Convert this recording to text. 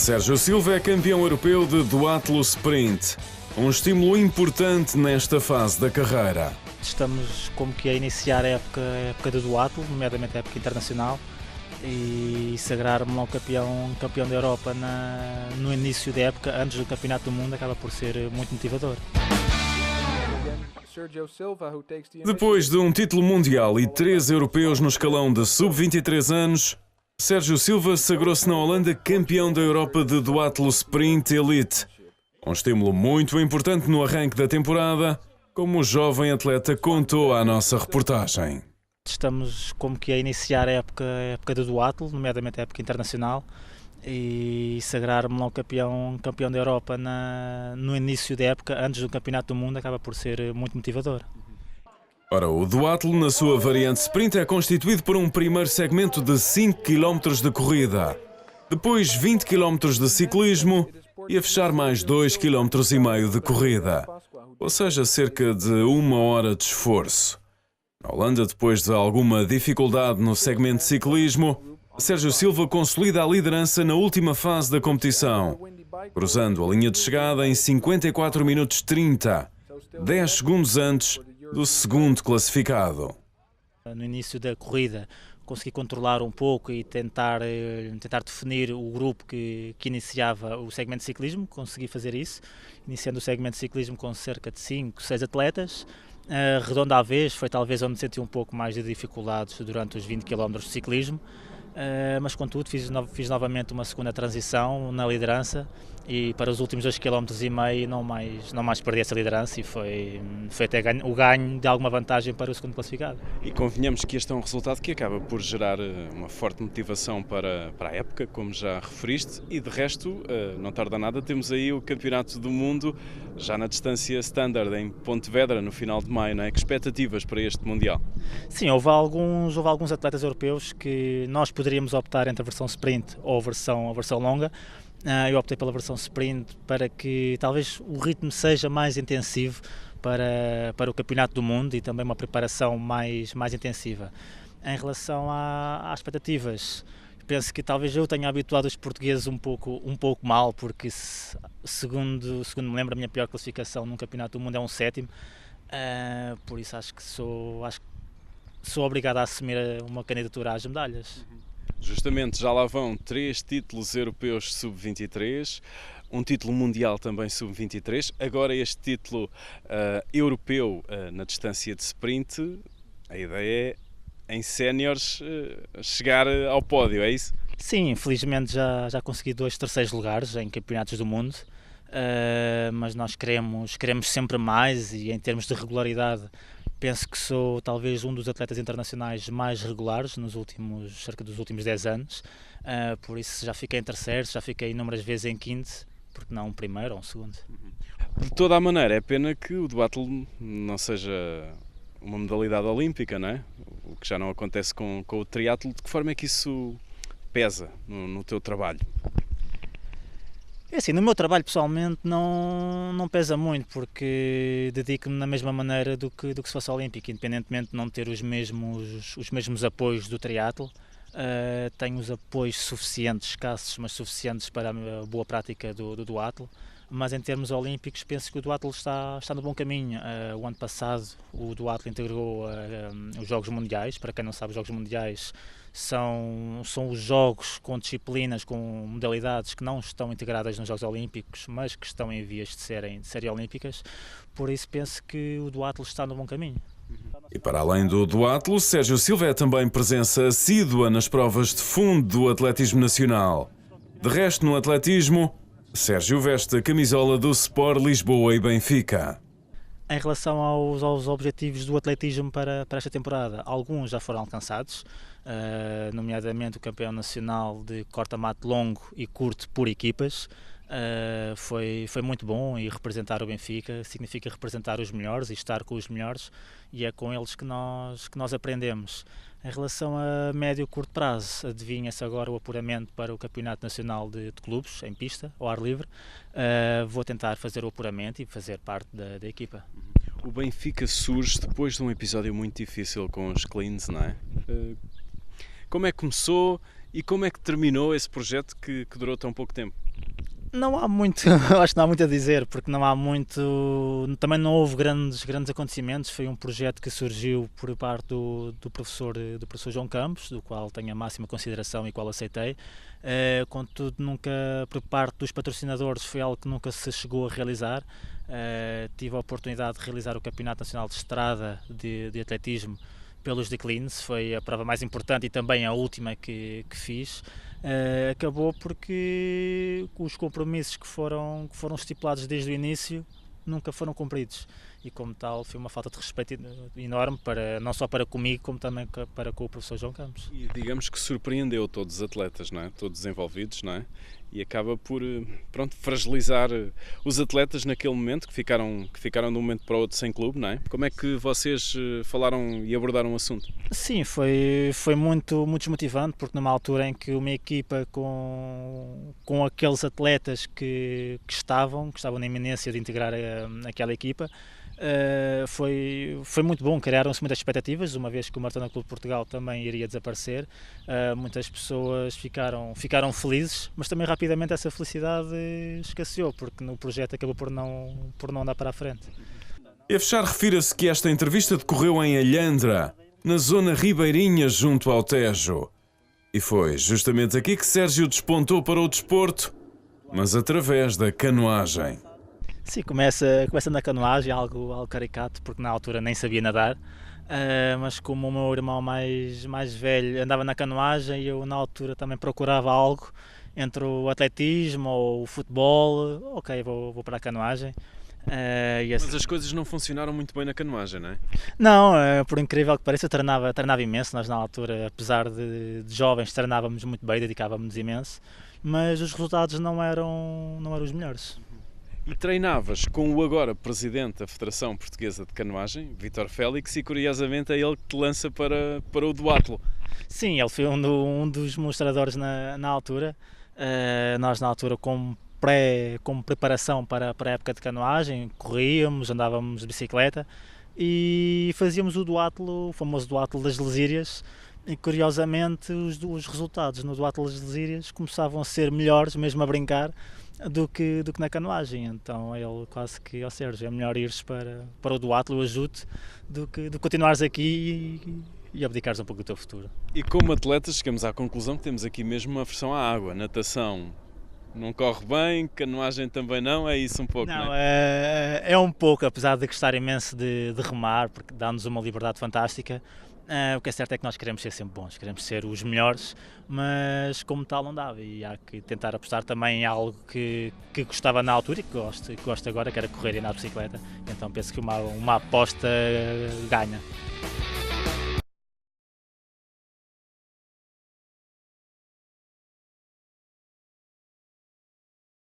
Sérgio Silva é campeão europeu de duatlo sprint, um estímulo importante nesta fase da carreira. Estamos como que a iniciar a época do duatlo, nomeadamente a época internacional, e sagrar-me logo campeão da Europa no início da época, antes do Campeonato do Mundo, acaba por ser muito motivador. Depois de um título mundial e 3 europeus no escalão de sub-23 anos, Sérgio Silva sagrou-se na Holanda campeão da Europa de duatlo sprint elite. Um estímulo muito importante no arranque da temporada, como o jovem atleta contou à nossa reportagem. Estamos como que a iniciar a época do duatlo, nomeadamente a época internacional, e sagrar-me logo campeão da Europa no início da época, antes do Campeonato do Mundo, acaba por ser muito motivador. Ora, o duatlo, na sua variante sprint, é constituído por um primeiro segmento de 5 km de corrida, depois 20 km de ciclismo e a fechar mais 2,5 km de corrida, ou seja, cerca de 1 hora de esforço. Na Holanda, depois de alguma dificuldade no segmento de ciclismo, Sérgio Silva consolida a liderança na última fase da competição, cruzando a linha de chegada em 54 minutos 30, 10 segundos antes do segundo classificado. No início da corrida consegui controlar um pouco e tentar definir o grupo que iniciava o segmento de ciclismo, consegui fazer isso, iniciando o segmento de ciclismo com cerca de 5, 6 atletas. Redonda à vez foi talvez onde senti um pouco mais de dificuldades durante os 20 km de ciclismo, mas contudo fiz novamente uma segunda transição na liderança e para os últimos 2,5 km não mais perdi essa liderança e foi até o ganho de alguma vantagem para o segundo classificado. E convenhamos que este é um resultado que acaba por gerar uma forte motivação para a época, como já referiste, e de resto, não tarda nada, temos aí o Campeonato do Mundo já na distância standard em Pontevedra no final de maio, não é? Que expectativas para este Mundial? Sim, houve alguns atletas europeus que nós poderíamos optar entre a versão sprint ou a versão longa. Eu optei pela versão sprint para que talvez o ritmo seja mais intensivo para o Campeonato do Mundo e também uma preparação mais intensiva. Em relação às expectativas, penso que talvez eu tenha habituado os portugueses um pouco mal, porque segundo me lembro, a minha pior classificação num Campeonato do Mundo é um 7º, por isso acho que sou obrigado a assumir uma candidatura às medalhas. Justamente, já lá vão 3 títulos europeus sub-23, um título mundial também sub-23, agora este título europeu na distância de sprint. A ideia é, em séniores, chegar ao pódio, é isso? Sim, infelizmente já consegui 2 terceiros lugares em campeonatos do mundo, mas nós queremos sempre mais e em termos de regularidade penso que sou talvez um dos atletas internacionais mais regulares cerca dos últimos 10 anos, por isso já fiquei em terceiro, já fiquei inúmeras vezes em quinto, porque não um primeiro ou um segundo. De toda a maneira, é pena que o duatlo não seja uma modalidade olímpica, não é? O que já não acontece com o triatlo. De que forma é que isso pesa no teu trabalho? É assim, no meu trabalho pessoalmente não pesa muito, porque dedico-me da mesma maneira do que se fosse olímpico, independentemente de não ter os mesmos apoios do triatlo. Tenho os apoios suficientes, escassos, mas suficientes para a boa prática do duatlo. Mas em termos olímpicos penso que o duatlo está no bom caminho. O ano passado o duatlo integrou os Jogos Mundiais. Para quem não sabe, os Jogos Mundiais são os jogos com disciplinas, com modalidades que não estão integradas nos Jogos Olímpicos, mas que estão em vias de serem olímpicas. Por isso penso que o duatlo está no bom caminho. E para além do duatlo, Sérgio Silva é também presença assídua nas provas de fundo do atletismo nacional. De resto, no atletismo, Sérgio veste a camisola do Sport Lisboa e Benfica. Em relação aos objetivos do atletismo para esta temporada, alguns já foram alcançados, nomeadamente o campeão nacional de corta-mato longo e curto por equipas. Foi muito bom, e representar o Benfica significa representar os melhores e estar com os melhores, e é com eles que nós aprendemos. Em relação a médio e curto prazo, adivinha-se agora o apuramento para o Campeonato Nacional de Clubes, em pista, ao ar livre. Vou tentar fazer o apuramento e fazer parte da equipa. O Benfica surge depois de um episódio muito difícil com os Cleans, não é? Como é que começou e como é que terminou esse projeto que durou tão pouco tempo? Não há muito, acho que não há muito a dizer, porque não há muito, também não houve grandes acontecimentos. Foi um projeto que surgiu por parte do professor João Campos, do qual tenho a máxima consideração e qual aceitei. Contudo, nunca, por parte dos patrocinadores, foi algo que nunca se chegou a realizar. Tive a oportunidade de realizar o Campeonato Nacional de Estrada de Atletismo pelos declines, foi a prova mais importante e também a última que fiz. Acabou porque os compromissos que foram estipulados desde o início nunca foram cumpridos, e como tal foi uma falta de respeito enorme, não só para comigo como também para com o professor João Campos. E digamos que surpreendeu todos os atletas, não é? Todos os envolvidos, não é? E acaba por, pronto, fragilizar os atletas naquele momento, que ficaram de um momento para o outro sem clube, não é? Como é que vocês falaram e abordaram o assunto? Sim, foi muito desmotivante, porque numa altura em que uma equipa com aqueles atletas que estavam na iminência de integrar aquela equipa, foi muito bom. Criaram-se muitas expectativas, uma vez que o Maratona Clube de Portugal também iria desaparecer. Muitas pessoas ficaram felizes, mas também rapidamente essa felicidade escasseou, porque no projeto acabou por não andar para a frente. E a fechar, refira-se que esta entrevista decorreu em Alhandra, na zona ribeirinha junto ao Tejo. E foi justamente aqui que Sérgio despontou para o desporto, mas através da canoagem. Sim, começa na canoagem, algo caricato, porque na altura nem sabia nadar, mas como o meu irmão mais velho andava na canoagem, eu na altura também procurava algo entre o atletismo ou o futebol. Ok, vou para a canoagem. Mas as coisas não funcionaram muito bem na canoagem, não é? Não, por incrível que pareça, eu treinava imenso. Nós na altura, apesar de jovens, treinávamos muito bem, dedicávamos imenso, mas os resultados não eram os melhores. E treinavas com o agora presidente da Federação Portuguesa de Canoagem, Vítor Félix, e curiosamente é ele que te lança para o duatlo. Sim, ele foi um dos mostradores na altura. Nós na altura, como preparação para a época de canoagem, corríamos, andávamos de bicicleta e fazíamos o famoso duatlo das Lesírias. E curiosamente os resultados no duatlo das Lesírias começavam a ser melhores, mesmo a brincar, do que na canoagem. Então ele quase que, ó Sérgio, é melhor ires para o duatlo, eu ajudo, do que continuares aqui e abdicares um pouco do teu futuro. E como atletas chegamos à conclusão que temos aqui mesmo uma versão à água. Natação não corre bem, canoagem também não, é isso um pouco, não é? É um pouco, apesar de gostar imenso de remar, porque dá-nos uma liberdade fantástica. O que é certo é que nós queremos ser sempre bons, queremos ser os melhores, mas como tal não dava, e há que tentar apostar também em algo que gostava na altura e que gosto agora, que era correr e andar de bicicleta. Então penso que uma aposta ganha.